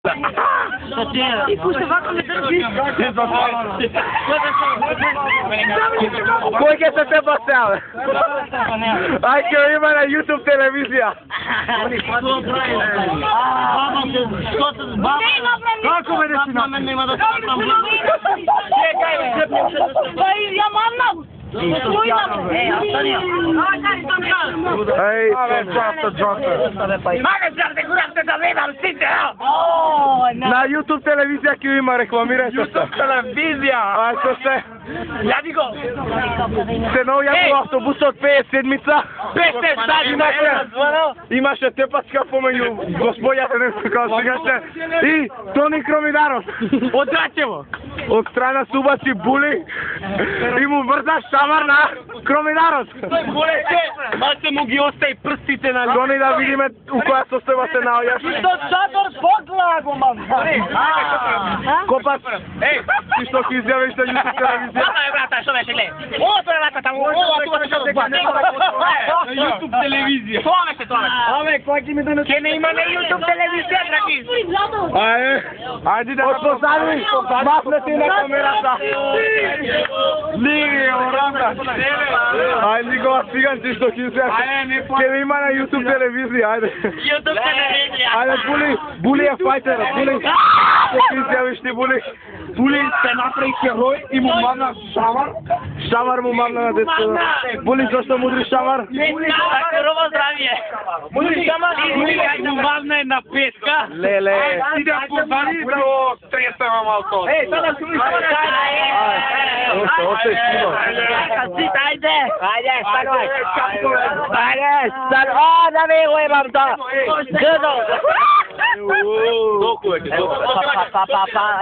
И пушта вака ме држи. Кој ќе се те басел? Ај ќе има на YouTube телевизија. Како ме десина? Ја мамнам. Ей, на YouTube телевизија ќе има, рекламирајте се. YouTube телевизија. Ај се. Ја диго. Се ново ја во автобусот 5 седмица. 5 Имаше тепачка помеѓу господјата нешто како сегаше. И Тони Кромидаров. Од Рачево. Од страна Субаци Були. И му врза шамар на Кромидаров. Малце му ги остаи прстите на Тони да видиме у која состојба се наоѓаш. Садор споглаго, мам. Копац. Еј, ти што ќе изјавиш на YouTube телевизија? брата, што беше гледа? Ова тоа е брата таму, ова тоа што се бати. На YouTube телевизија. Тоа беше. Абе, кој ќе ми да Ке не има на YouTube телевизија, драги. Ајде да позади, махнете на камерата. Лиги, оранда. Ајде никога циганци што ќе се. Ке има на YouTube телевизија, ајде. YouTube телевизија. Ајде, Були е фајтер, Були. Што ќе изјавиш ти, Були? Були се направи херој и му мамна шамар. Шамар му мамна на детството. Були, зашто мудри шамар? Здраво здравје. Мудри шамар, му мамна една песка. Леле. Ти да позади да го стресава малко. Еј, сада слушај. Още снима. Ајде, станувај. Ајде, станувај. Да ми го имам тоа. Гдо. Толку е.